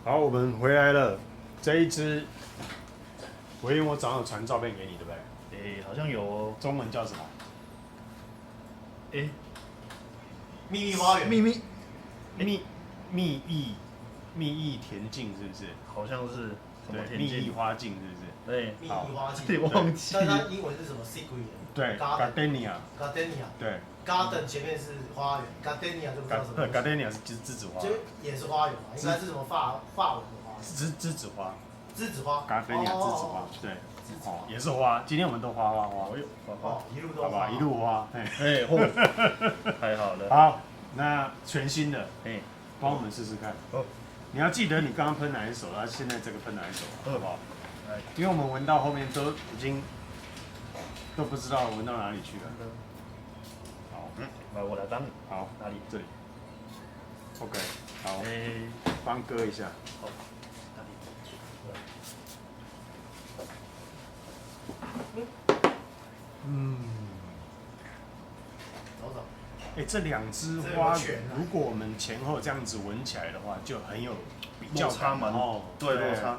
好，我们回来了。这一支，我早上有传照片给你，对不对？诶，好像有哦。中文叫什么？诶，秘密花园，蜜意田径是不是？好像是什么对，田径？蜜意花径是不是？对，秘密花你季，忘记但它英文是什么 secret？对 Garden ，Gardenia， 对 Garden 前面是花园，Gardenia 就不知道什么东西。 ，Gardenia 是栀子花，就也是花园嘛，应该是什么法文的花？栀子花栀子花。，Gardenia 栀子花，对，哦，也是花。今天我们都花，哦，一路都好吧，一路花，哎，哎，嚯，太好了。好，那全新的，哎，帮我们试试看。哦，你要记得你刚刚喷哪一手，然后现在这个喷哪一手，好不好？来，因为我们闻到后面都已经都不知道闻到哪里去了。好，来，我来帮你。好，哪里？这里。OK， 好，哎，帮割一下。好，哪里？嗯，找找。哎，这两支花，如果我们前后这样子闻起来的话，就很有比较感哦。对，落差。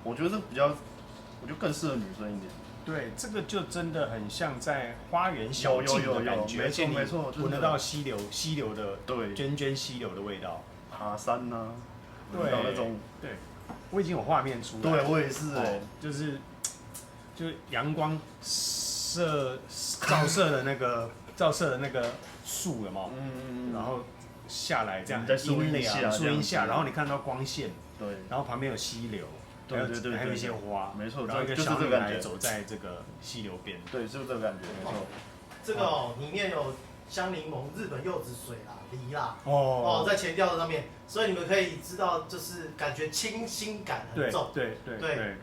我觉得比较，我觉得更适合女生一点。对，这个就真的很像在花园小径的感觉，没错没错，闻得到溪流的对涓涓溪流的味道。爬山呐，对，那种，对，我已经有画面出来。对我也是哎，就是阳光照射的那个树了嘛，然后下来这样在树荫下，然后你看到光线，对，然后旁边有溪流，对，还有一些花，没错，然后一个小女孩走在这个溪流边，对，就是这个感觉，没错。这个哦，里面有香柠檬、日本柚子水啦、梨啦，哦，在前调上面，所以你们可以知道，就是感觉清新感很重，对，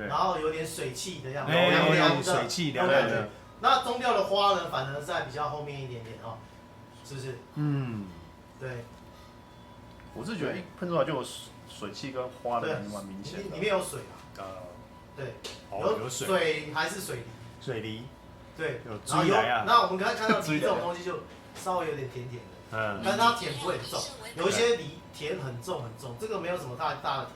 然后有点水汽的样子，凉凉的水汽凉感觉。那中调的花呢，反而在比较后面一点点哦，是不是？嗯，对。我是觉得一喷出来就有水汽跟花的感觉蛮明显的。里面有水啊。对。有水还是水梨？水梨。对。有追来啊。那我们刚才看到梨这种东西就稍微有点甜甜的，但是它甜不会很重。有一些梨甜很重，这个没有什么太大的甜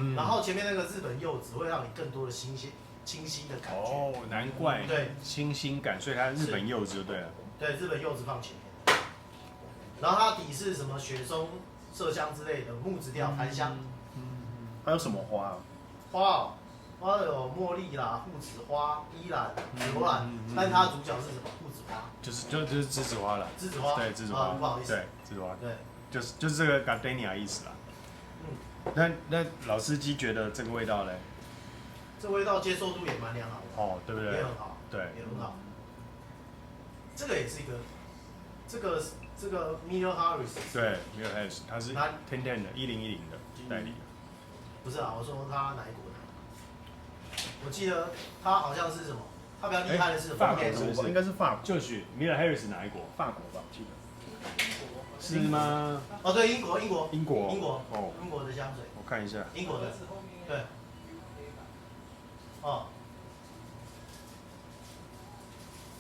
味。然后前面那个日本柚子会让你更多的清新的感觉。哦，难怪。对，清新感，所以它日本柚子就对了。对，日本柚子放前面。然后它底是什么雪松、麝香之类的木质调檀香。还有什么花？花有茉莉啦、护子花、依兰、紫罗兰，但是它的主角是什么？护子花。就是栀子花了。栀子花。对，栀子花。不好意思。对，栀子花。对。就是这个 Gardenia 意思啦。那老司机觉得这个味道嘞？这味道接受度也蛮良好的。哦，对不对？也很好。对。也很好。这个也是一个，这个 Miller Harris。对 ，Miller Harris， 他是1010的1010的代理。不是啊，我说他哪一国的？我记得他好像是什么？他比较厉害的是法国，是不是？应该是法国。就是 Miller Harris 哪一国？法国吧，记得。是吗？哦，对，英国。哦，英国的香水。我看一下。英国的。对。哦。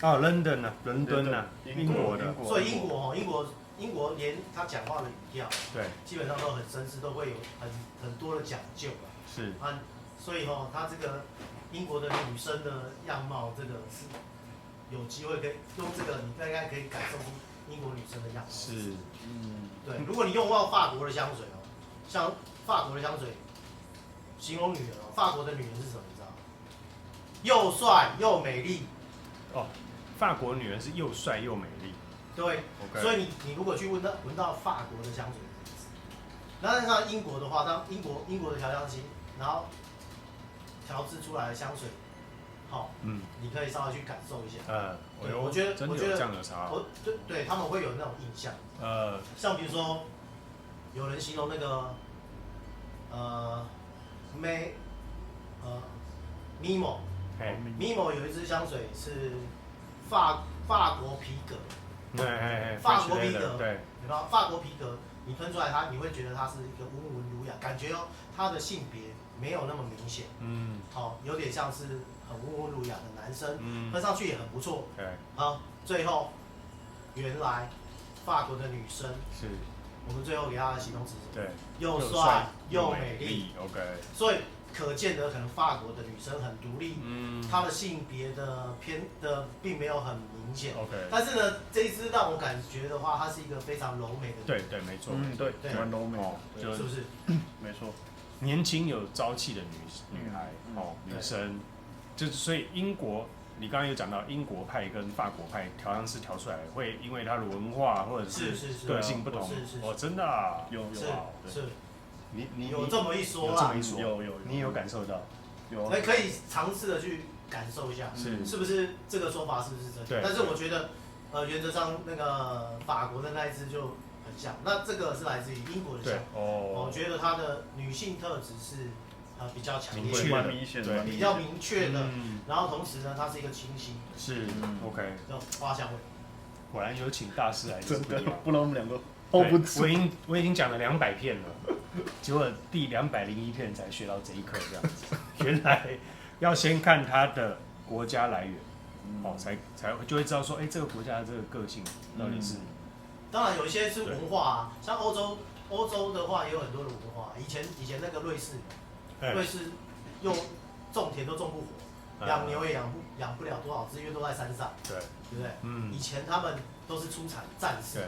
伦敦啊，英国的。所以英国连他讲话的语调，对，基本上都很绅士，都会有很多的讲究啊。是。所以他这个英国的女生的样貌，这个是有机会可以用这个，你大概可以感受出英国女生的样子。是。对，如果你用到法国的香水哦，像法国的香水，形容女人哦，法国的女人是什么？你知道吗？又帅又美丽。哦，法国女人是又帅又美丽。对。所以你如果去闻到法国的香水，那像英国的话，它英国的调香机，然后调制出来的香水，好，你可以稍微去感受一下。我觉得这样的差。对，他们会有那种印象。像比如说，有人形容那个Mimo 有一支香水是法国皮革。法国皮革，对，法国皮革，你喷出来你会觉得它是一个温文儒雅，感觉它的性别没有那么明显，有点像是很温文儒雅的男生，喷上去也很不错，最后原来法国的女生是我们最后给他的形容词是对，又帅又美丽。OK。所以可见得可能法国的女生很独立，她的性别的并没有很明显。OK。但是呢，这一支让我感觉的话，它是一个非常柔美的。对，没错。对，蛮柔美的，是不是？没错。年轻有朝气的女孩，女生，就是所以英国，你刚刚有讲到英国派跟法国派调香师调出来，会因为它的文化或者是个性不同，真的啊，有，是，你有这么一说啊，有，你有感受到，可以尝试的去感受一下，是不是这个说法是不是真的？但是我觉得，原则上那个法国的那一支就。很像，那这个是来自于英国的像，我觉得它的女性特质是比较强烈的，比较明确的，然后同时呢，它是一个清新，是 OK 的花香味。果然有请大师来，真的，不然我们两个 hold 不住。我已经讲了200片了，结果第201片才学到这一课这样子。原来要先看它的国家来源，才就会知道说，这个国家的这个个性到底是。当然有一些是文化啊，像欧洲的话也有很多的文化。以前那个瑞士又种田都种不活，养牛也养不了多少只，因为都在山上，对不对？以前他们都是出产战士，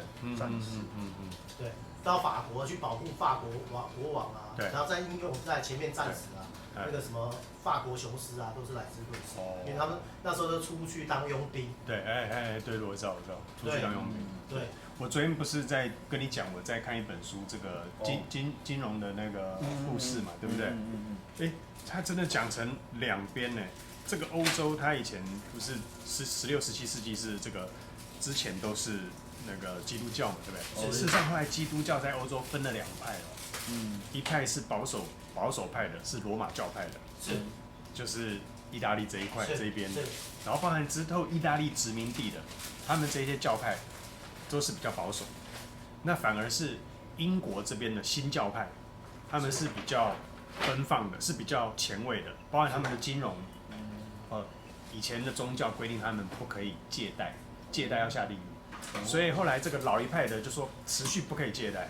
对，到法国去保护法国国王啊，然后应用在前面战士啊，那个什么法国雄狮啊，都是来自瑞士，因为他们那时候都出去当佣兵。对，对，我知道，出去当佣兵。对。我昨天不是在跟你讲，我在看一本书，这个金融的那个故事嘛，对不对？他真的讲成两边呢。这个欧洲，他以前不是16、17世纪是这个之前都是那个基督教嘛，对不对？事实上，后来基督教在欧洲分了2派哦。一派是保守派的，是罗马教派的，就是意大利这一块这一边的，然后包含之后意大利殖民地的，他们这些教派。都是比较保守，那反而是英国这边的新教派，他们是比较奔放的，是比较前卫的，包含他们的金融，以前的宗教规定他们不可以借贷，借贷要下地狱，所以后来这个老一派的就说持续不可以借贷，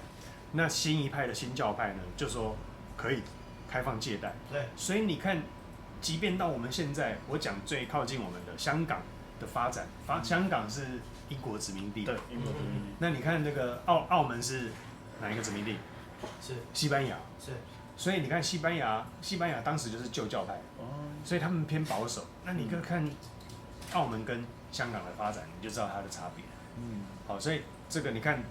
那新一派的新教派呢就说可以开放借贷，对，所以你看，即便到我们现在，我讲最靠近我们的香港的发展，香港是。英国殖民地，对，英国殖民地。那你看那个澳门是哪一个殖民地？是西班牙。是。所以你看西班牙当时就是旧教派，所以他们偏保守。那你看澳门跟香港的发展，你就知道它的差别。好，所以这个你看，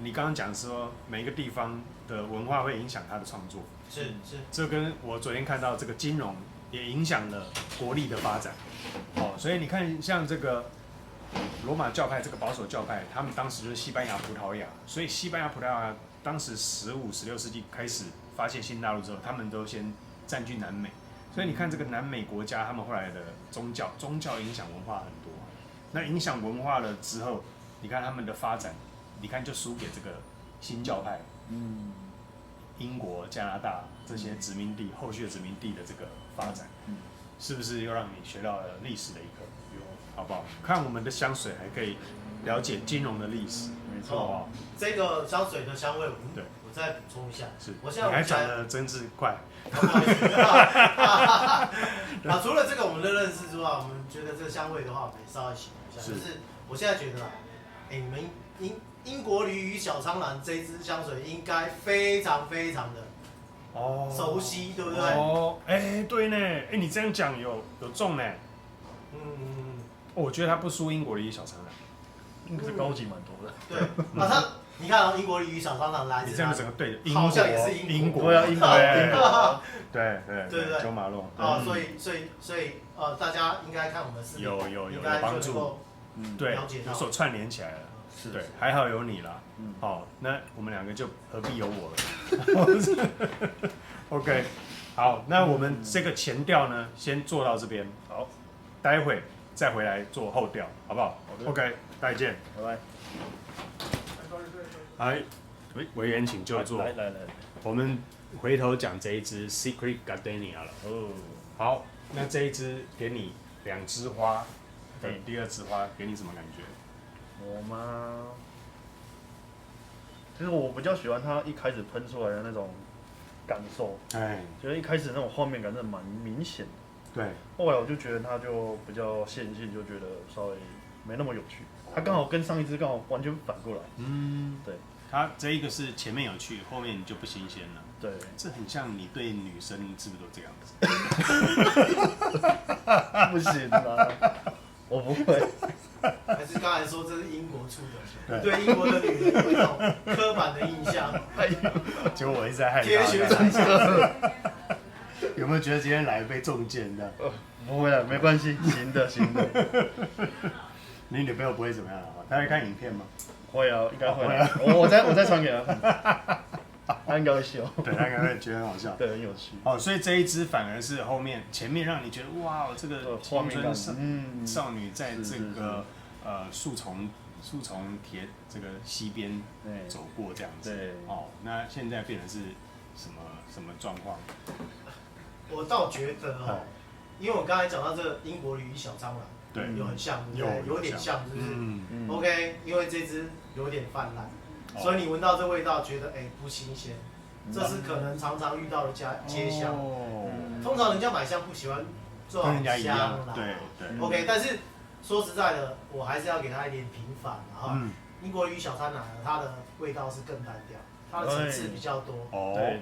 你刚刚讲说每一个地方的文化会影响它的创作。是。这跟我昨天看到这个金融也影响了国力的发展。所以你看像这个。罗马教派这个保守教派，他们当时就是西班牙、葡萄牙，所以西班牙、葡萄牙当时15、16世纪开始发现新大陆之后，他们都先占据南美，所以你看这个南美国家，他们后来的宗教影响文化很多，那影响文化了之后，你看他们的发展，你看就输给这个新教派，英国、加拿大这些殖民地后续的殖民地的这个发展，是不是又让你学到了历史的一课？好不好？看我们的香水还可以了解金融的历史，没错。这个香水的香味，我再补充一下。是，我现在还讲得真是快。除了这个我们的认识之外，我们觉得这个香味的话，我们也稍微形容一下。就是我现在觉得啦，你们英国鲤鱼小苍兰这支香水应该非常非常的熟悉，对不对？对呢，你这样讲有中呢。我觉得它不输英国鲤鱼小苍兰，应该是高级蛮多的。对，你看英国鲤鱼小苍兰来自，你这样整个对，好像也是英国，对，九马龙。所以大家应该看我们视频，有帮助，对，有所串联起来了，对，还好有你啦。好，那我们2个就何必有我了？OK， 好，那我们这个前调呢，先做到这边，好，待会。再回来做后调，好不好 ？OK， 再见，拜拜。来，委员请就座。来，我们回头讲这一支 Secret Gardenia 了。好，那这一支给你2枝花，第2枝花给你什么感觉？我吗？其实我比较喜欢它一开始喷出来的那种感受，就是一开始那种画面感真的蛮明显的。对。后来我就觉得它就比较线性，就觉得稍微没那么有趣。它刚好跟上一支刚好完全反过来。对。它这一个是前面有趣，后面就不新鲜了。对，这很像你对女生是不是都这样子？不行啊，我不会。还是刚才说这是英国出的，对英国的女人有一种刻板的印象。结果我一直在害贴学长讲。有没有觉得今天来被中箭的？不会啊，没关系，行的。你女朋友不会怎么样啊？她会看影片吗？会啊，应该会啊。我再传给她看，她应该会笑。对，她应该会觉得很好笑。对，很有趣。所以这一支反而是前面让你觉得哇，这个青春少女在这个树丛这个溪边走过这样子。对。那现在变成是什么状况？我倒觉得因为我刚才讲到这个英国驴小蟑螂。对，有很像，对不对？有点像，是不是？OK， 因为这只有点泛滥，所以你闻到这味道，觉得不新鲜。这是可能常常遇到的街香。通常人家买香不喜欢这种香啦。对。OK， 但是说实在的，我还是要给它一点平反啊。英国驴小蟑螂它的味道是更单调，它的层次比较多。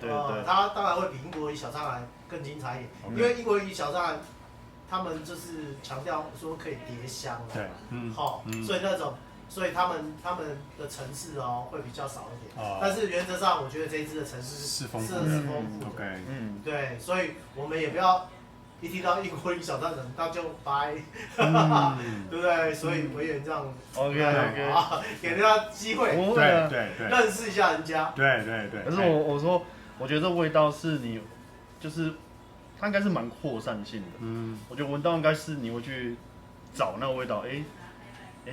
对。它当然会比英国驴小蟑螂更精彩一点，因为英国驴小蟑螂。他们就是强调说可以叠香了，对，所以他们的层次会比较少一点，但是原则上我觉得这一支的层次是丰富的，对，所以我们也不要一提到英国驴小蟑螂，那就掰，对不对？所以委员这样 ，OK， 给人家机会，对，认识一下人家，对。可是我说，我觉得这味道是你就是。它应该是蛮扩散性的，我觉得闻到应该是你会去找那个味道，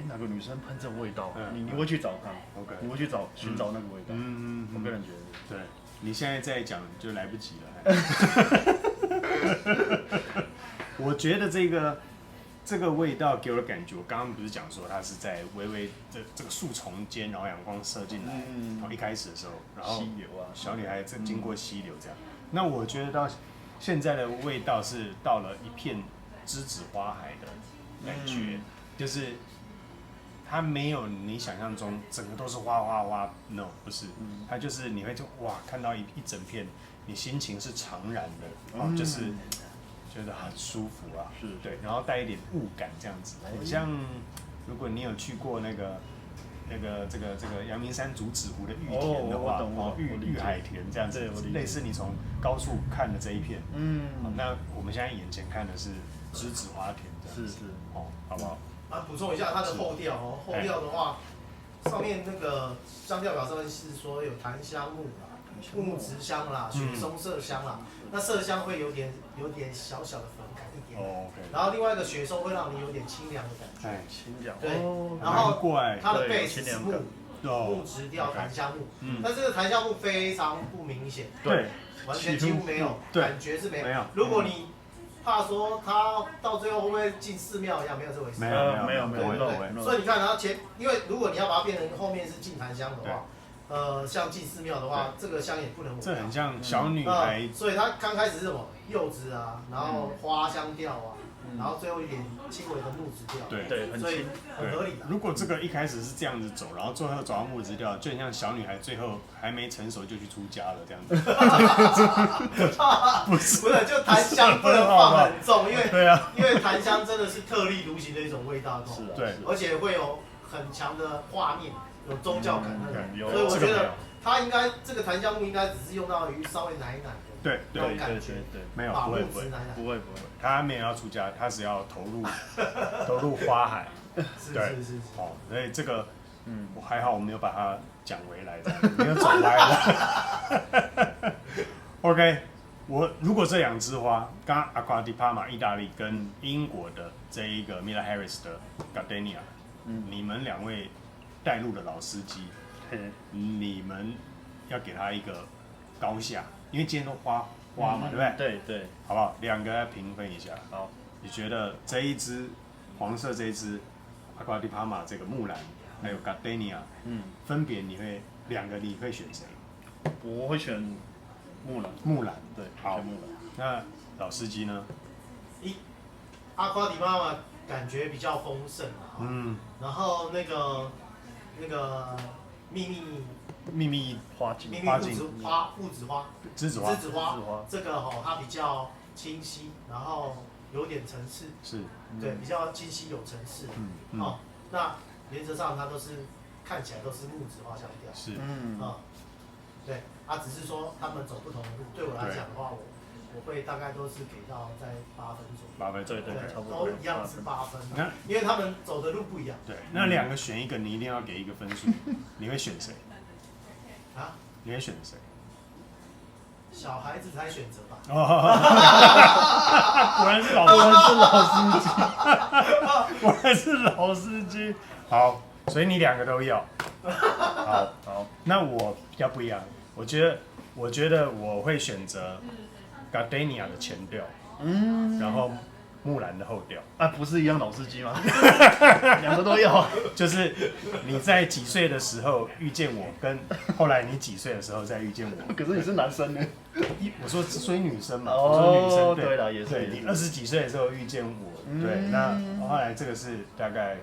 哪个女生喷这个味道，你会去找她，你会去寻找那个味道，我个人觉得，对，你现在再讲就来不及了。我觉得这个味道给我的感觉，我刚刚不是讲说它是在微微这个树丛间，然后阳光射进来，然后一开始的时候，然后小女孩正经过溪流这样，那我觉得到。现在的味道是到了一片栀子花海的感觉，就是它没有你想象中整个都是花 ，no 不是，它就是你会看到一整片，你心情是长然的，就是觉得很舒服啊，对，然后带一点雾感这样子，很像如果你有去过这个阳明山竹子湖的玉田的话，玉海田这样子，类似你从高处看的这一片，那我们现在眼前看的是栀子花田这样子，好不好？补充一下它的后调后调的话，上面那个香调表上面是说有檀香木啦、木质香啦、雪松麝香啦，那麝香会有点小小的粉感一点，然后另外一个雪松会让你有点清凉的感觉，清凉，对，然后它的贝斯是木质调檀香木，但这个檀香木非常不明显，对，完全几乎没有，感觉是没有。如果你怕说它到最后会不会进寺庙一样，没有这回事，没有，对。所以你看它因为如果你要把它变成后面是进檀香的话，像进寺庙的话，这个香也不能闻。这很像小女孩，所以它刚开始是什么柚子啊，然后花香调啊，然后最后一点轻微的木质调，对，所以很合理的。如果这个一开始是这样子走，然后最后走到木质调，就很像小女孩最后还没成熟就去出家了这样子。不是，就檀香不能放很重，因为檀香真的是特立独行的一种味道，对，而且会有很强的画面，有宗教感那种，所以我觉得它应该这个檀香木应该只是用到于稍微奶奶的。对，感觉没有，不会，他没有要出家，他是要投入花海，是，所以这个，我还好我没有把它讲回来，没有走歪了。OK， 如果这两枝花，刚刚 Acqua di Parma 意大利跟英国的这一个 Miller Harris 的 Gardenia，你们两位带路的老司机，你们要给他一个高下。因为今天都花嘛，对不对？对，好不好？两个来评分一下。好，你觉得这一支黄色这一支 Acqua di Parma 这个木兰，还有 Gardenia，分别你会两个你会选谁？我会选木兰。木兰，对，好选木兰。那老司机呢？阿夸迪妈妈感觉比较丰盛嘛，然后那个秘密花镜，栀子花，这个它比较清晰，然后有点层次，是，对，比较清晰有层次，那原则上它都是看起来都是木质花香调，是，对，只是说他们走不同的路，对我来讲的话，我会大概都是给到在8分左右，8分，对，差不多都一样是8分，因为他们走的路不一样。对，那两个选一个，你一定要给一个分数，你会选谁？啊？你会选谁？小孩子才选择吧。果然是老司机，果然是老司机。好，所以你两个都要。好，那我比较不一样，我觉得我会选择 Gardenia 的前调，然后木兰的后调。不是一样老司机吗？两个都要。就是你在几岁的时候遇见我，跟后来你几岁的时候再遇见我。可是你是男生呢。我说所以女生嘛，我说女生对了，也是。对，你20几岁的时候遇见我，对，那后来这个是大概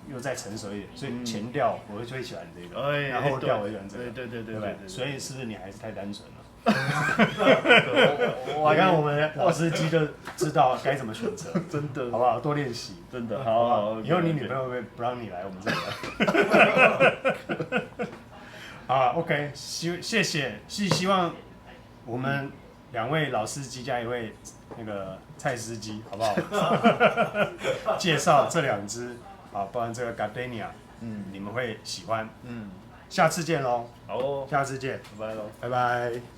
又再成熟一点，所以前调我会最喜欢这个，然后后调我喜欢这个，对，所以是不是你还是太单纯了？你看我们老司机就知道该怎么选择，真的，好不好？多练习，真的，好，以后你女朋友会不让你来我们这里来。好 ，OK， 谢谢，是希望我们2位老司机加1位那个蔡司机，好不好？介绍这2支，包含这个 Gardenia，你们会喜欢，下次见喽，好，下次见，拜拜喽，拜拜。